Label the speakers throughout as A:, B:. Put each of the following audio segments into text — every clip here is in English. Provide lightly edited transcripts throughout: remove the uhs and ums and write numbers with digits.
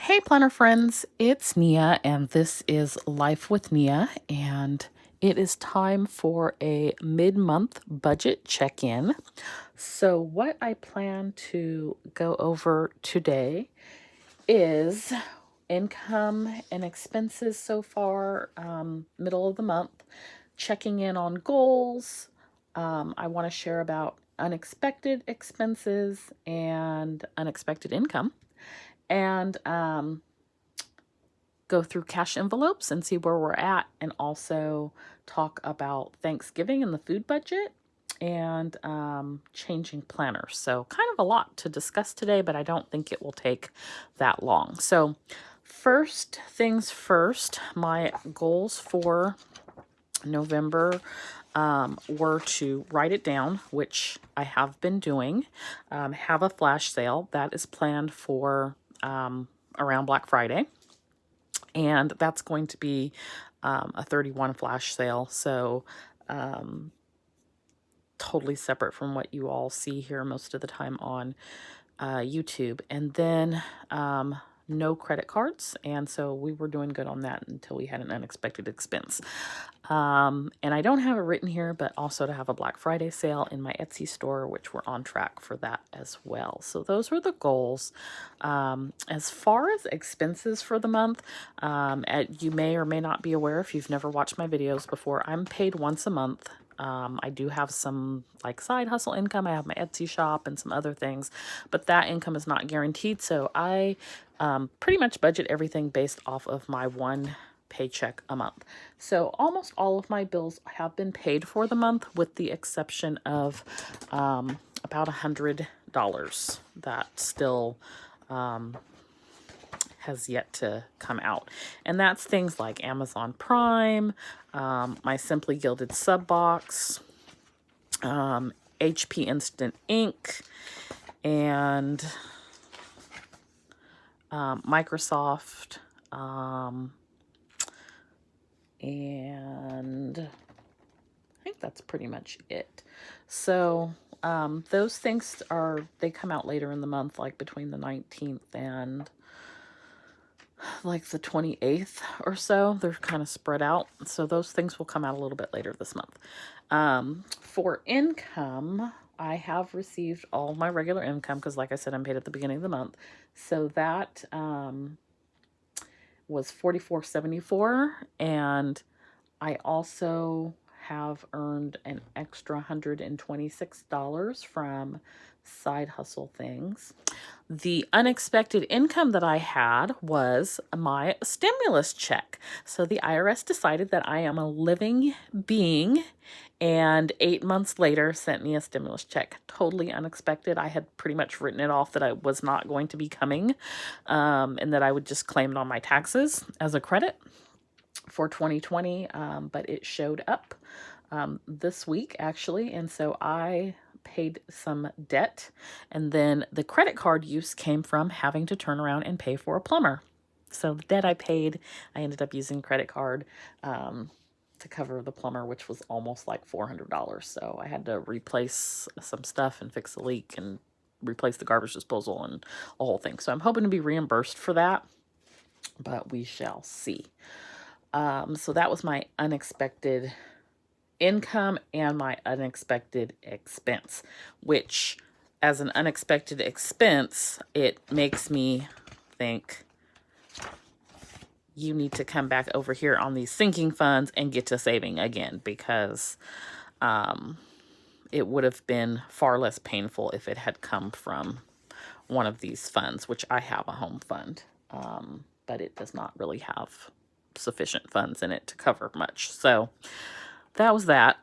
A: Hey, planner friends, it's Nia, and this is Life with Nia, and it is time for a mid-month budget check-in. So what I plan to go over today is income and expenses so far, middle of the month, checking in on goals. I want to share about unexpected expenses and unexpected income, and go through cash envelopes and see where we're at, and also talk about Thanksgiving and the food budget and changing planners. So kind of a lot to discuss today, but I don't think it will take that long. So first things first, my goals for November were to write it down, which I have been doing, have a flash sale that is planned for around Black Friday. And that's going to be a 31 flash sale. So totally separate from what you all see here most of the time on YouTube. And then no credit cards. And so we were doing good on that until we had an unexpected expense. And I don't have it written here, but also to have a Black Friday sale in my Etsy store, which we're on track for that as well. So those were the goals. As far as expenses for the month, you may or may not be aware, if you've never watched my videos before, I'm paid once a month. I do have some like side hustle income. I have my Etsy shop and some other things, but that income is not guaranteed. So I pretty much budget everything based off of my one paycheck a month. So almost all of my bills have been paid for the month, with the exception of about $100 that still has yet to come out. And that's things like Amazon Prime, my Simply Gilded sub box, HP Instant Ink, and Microsoft, and I think that's pretty much it. So those things they come out later in the month, like between the 19th and like the 28th or so. They're kind of spread out. So those things will come out a little bit later this month. For income, I have received all my regular income because, like I said, I'm paid at the beginning of the month. So that was $44.74, and I also have earned an extra $126 from side hustle things. The unexpected income that I had was my stimulus check. So the IRS decided that I am a living being, and 8 months later sent me a stimulus check. Totally unexpected. I had pretty much written it off that I was not going to be coming, and that I would just claim it on my taxes as a credit for 2020, but it showed up this week actually, and so I paid some debt, and then the credit card use came from having to turn around and pay for a plumber. So the debt I paid, I ended up using credit card to cover the plumber, which was almost like $400. So I had to replace some stuff and fix a leak and replace the garbage disposal and a whole thing. So I'm hoping to be reimbursed for that, but we shall see. So that was my unexpected income and my unexpected expense, which as an unexpected expense, it makes me think you need to come back over here on these sinking funds and get to saving again, because it would have been far less painful if it had come from one of these funds, which I have a home fund, but it does not really have sufficient funds in it to cover much. So that was that.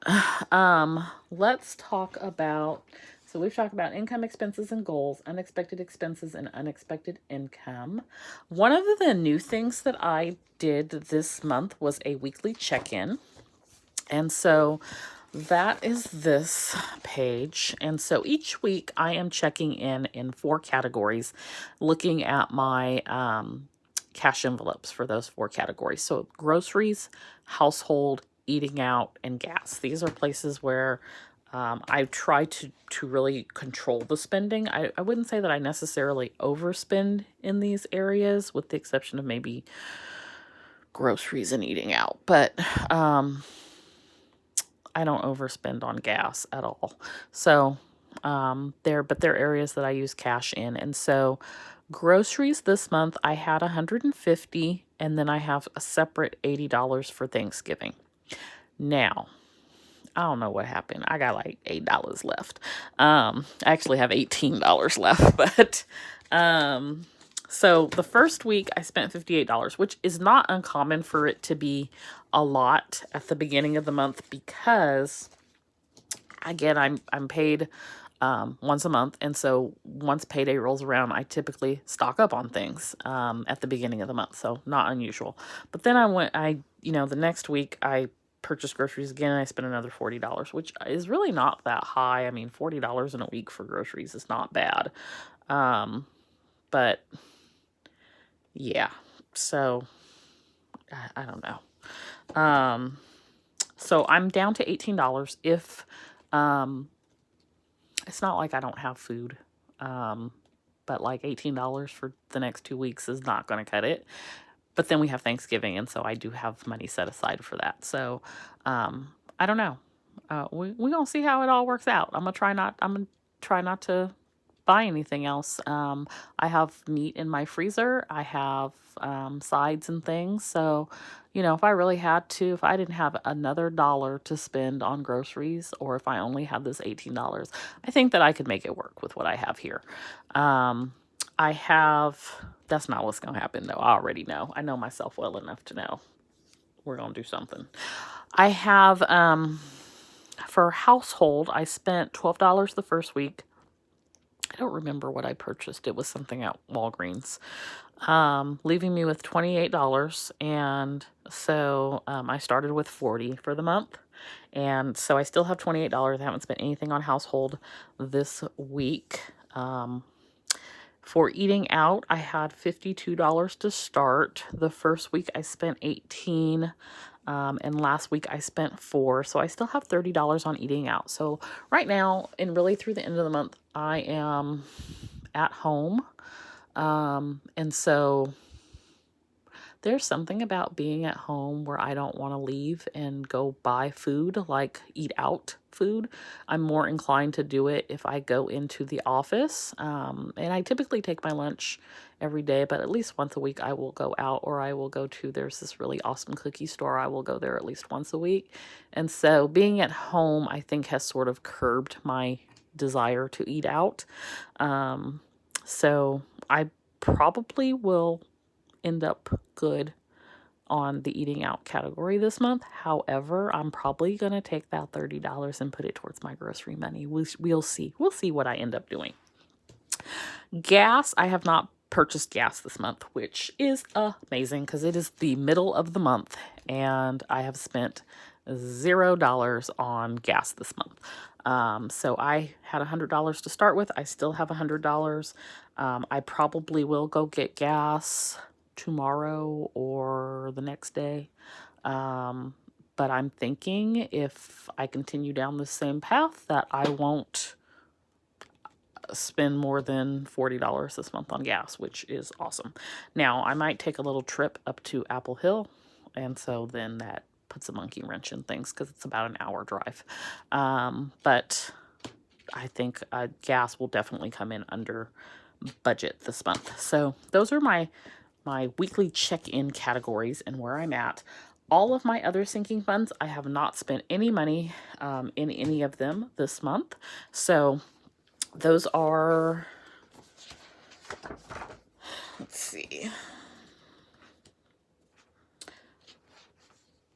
A: Let's talk about, so we've talked about income, expenses, and goals, unexpected expenses, and unexpected income. One of the new things that I did this month was a weekly check-in. And so that is this page. And so each week I am checking in 4 categories, looking at my cash envelopes for those 4 categories. So groceries, household, eating out, and gas. These are places where I try to really control the spending. I wouldn't say that I necessarily overspend in these areas, with the exception of maybe groceries and eating out. But I don't overspend on gas at all. So there are areas that I use cash in. And so groceries this month, I had 150, and then I have a separate $80 for Thanksgiving. Now, I don't know what happened. I got like $8 left. I actually have $18 left, but so the first week I spent $58, which is not uncommon for it to be a lot at the beginning of the month, because again, I'm paid once a month, and so once payday rolls around, I typically stock up on things at the beginning of the month, so not unusual. But then the next week I purchased groceries again, and I spent another $40, which is really not that high. I mean, $40 in a week for groceries is not bad. But yeah, so I don't know. So I'm down to $18. If it's not like I don't have food, but like $18 for the next 2 weeks is not going to cut it. But then we have Thanksgiving, and so I do have money set aside for that. So I don't know. We're gonna see how it all works out. I'm gonna try not to buy anything else. I have meat in my freezer. I have sides and things. So, if I really had to, if I didn't have another dollar to spend on groceries, or if I only had this $18, I think that I could make it work with what I have here. That's not what's going to happen, though. I already know. I know myself well enough to know we're going to do something. I have, for household, I spent $12 the first week. I don't remember what I purchased. It was something at Walgreens, leaving me with $28. And so I started with $40 for the month. And so I still have $28. I haven't spent anything on household this week. For eating out, I had $52 to start. The first week I spent $18, and last week I spent $4. So I still have $30 on eating out. So right now, and really through the end of the month, I am at home. And so there's something about being at home where I don't want to leave and go buy food, like eat out food. I'm more inclined to do it if I go into the office. And I typically take my lunch every day, but at least once a week I will go out, or I will go to, there's this really awesome cookie store. I will go there at least once a week. And so being at home, I think, has sort of curbed my desire to eat out. So I probably will end up good on the eating out category this month. However, I'm probably going to take that $30 and put it towards my grocery money. We'll see. We'll see what I end up doing. Gas, I have not purchased gas this month, which is amazing because it is the middle of the month and I have spent $0 on gas this month. So I had $100 to start with. I still have $100. I probably will go get gas tomorrow or the next day. But I'm thinking if I continue down the same path that I won't spend more than $40 this month on gas, which is awesome. Now, I might take a little trip up to Apple Hill, and so then that puts a monkey wrench in things because it's about an hour drive. But I think gas will definitely come in under budget this month. So those are my weekly check-in categories and where I'm at. All of my other sinking funds, I have not spent any money in any of them this month. So those are, let's see.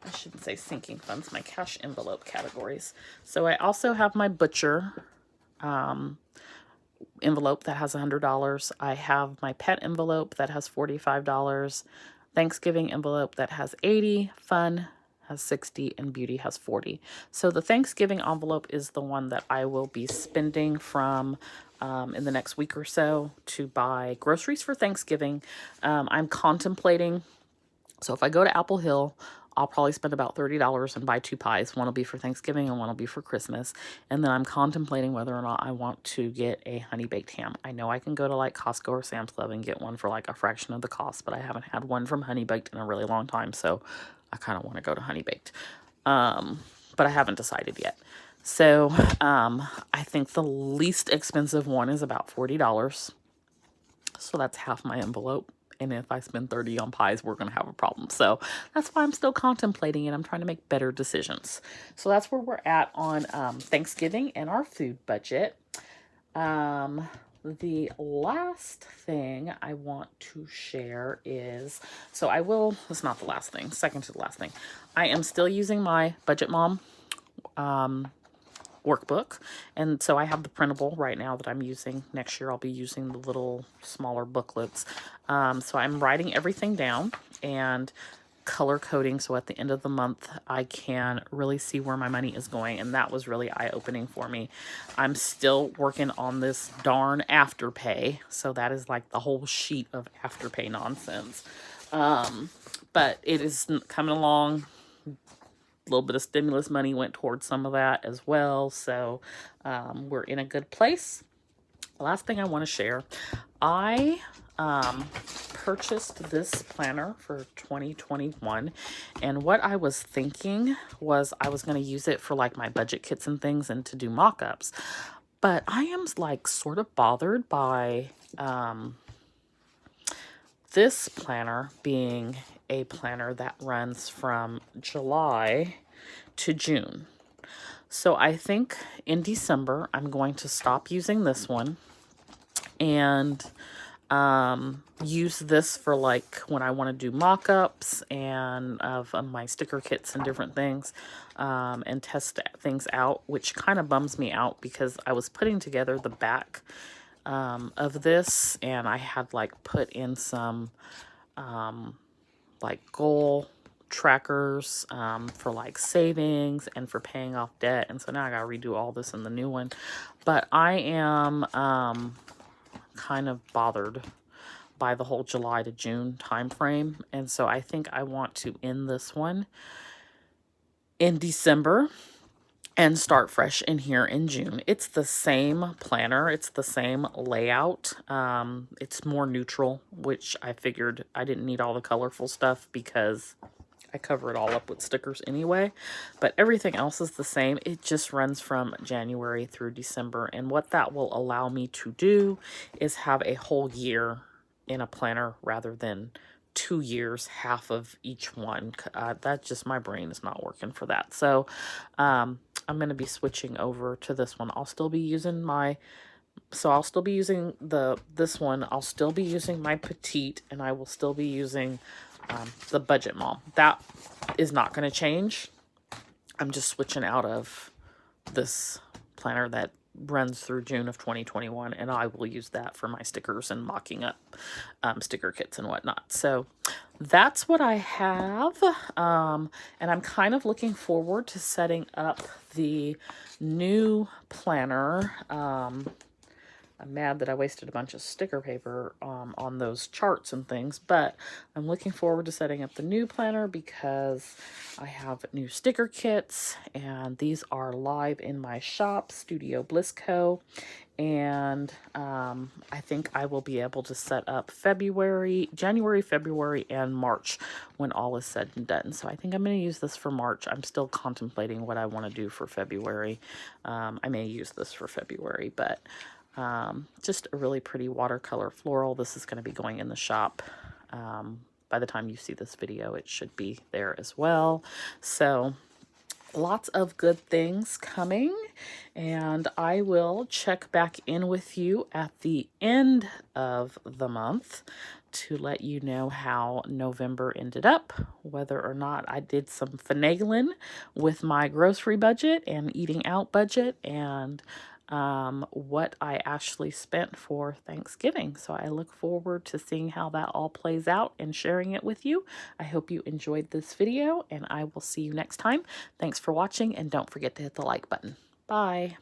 A: I shouldn't say sinking funds, my cash envelope categories. So I also have my butcher envelope that has $100. I have my pet envelope that has $45. Thanksgiving envelope that has $80. Fun has $60, and beauty has $40. So the Thanksgiving envelope is the one that I will be spending from in the next week or so to buy groceries for Thanksgiving. I'm contemplating, so if I go to Apple Hill, I'll probably spend about $30 and buy 2 pies. One will be for Thanksgiving and one will be for Christmas. And then I'm contemplating whether or not I want to get a honey baked ham. I know I can go to like Costco or Sam's Club and get one for like a fraction of the cost, but I haven't had one from Honey Baked in a really long time, so I kind of want to go to Honey Baked. But I haven't decided yet. So I think the least expensive one is about $40. So that's half my envelope. And if I spend 30 on pies, we're going to have a problem. So that's why I'm still contemplating it. I'm trying to make better decisions. So that's where we're at on Thanksgiving and our food budget. The last thing I want to share is, it's not the last thing, second to the last thing. I am still using my Budget Mom workbook, and so I have the printable right now that I'm using. Next year I'll be using the little smaller booklets. So I'm writing everything down and color coding, so at the end of the month I can really see where my money is going, and that was really eye-opening for me. I'm still working on this darn Afterpay, so that is like the whole sheet of Afterpay nonsense. But it is coming along. A little bit of stimulus money went towards some of that as well, so we're in a good place. The last thing I want to share, I purchased this planner for 2021, and what I was thinking was I was going to use it for like my budget kits and things and to do mock-ups, but I am like sort of bothered by this planner being a planner that runs from July to June. So I think in December I'm going to stop using this one and use this for like when I want to do mock-ups and of my sticker kits and different things, and test things out, which kind of bums me out because I was putting together the back of this, and I had like put in some like goal trackers for like savings and for paying off debt, and so now I gotta redo all this in the new one. But I am kind of bothered by the whole July to June time frame, and so I think I want to end this one in December and start fresh in here in June. It's the same planner, it's the same layout. It's more neutral, which I figured I didn't need all the colorful stuff because I cover it all up with stickers anyway, but everything else is the same. It just runs from January through December, and what that will allow me to do is have a whole year in a planner rather than 2 years, half of each one. That's just, my brain is not working for that. So I'm going to be switching over to this one. I'll still be using this one. I'll still be using my Petite, and I will still be using the Budget Mom. That is not going to change. I'm just switching out of this planner that runs through June of 2021, and I will use that for my stickers and mocking up sticker kits and whatnot. So that's what I have, and I'm kind of looking forward to setting up the new planner. I'm mad that I wasted a bunch of sticker paper on those charts and things, but I'm looking forward to setting up the new planner because I have new sticker kits, and these are live in my shop, Studio Bliss Co. And I think I will be able to set up January, February, and March when all is said and done. So I think I'm going to use this for March. I'm still contemplating what I want to do for February. I may use this for February, but just a really pretty watercolor floral. This is going to be going in the shop. By the time you see this video, it should be there as well. So lots of good things coming, and I will check back in with you at the end of the month to let you know how November ended up, whether or not I did some finagling with my grocery budget and eating out budget, and what I actually spent for Thanksgiving. So I look forward to seeing how that all plays out and sharing it with you. I hope you enjoyed this video, and I will see you next time. Thanks for watching, and don't forget to hit the like button. Bye.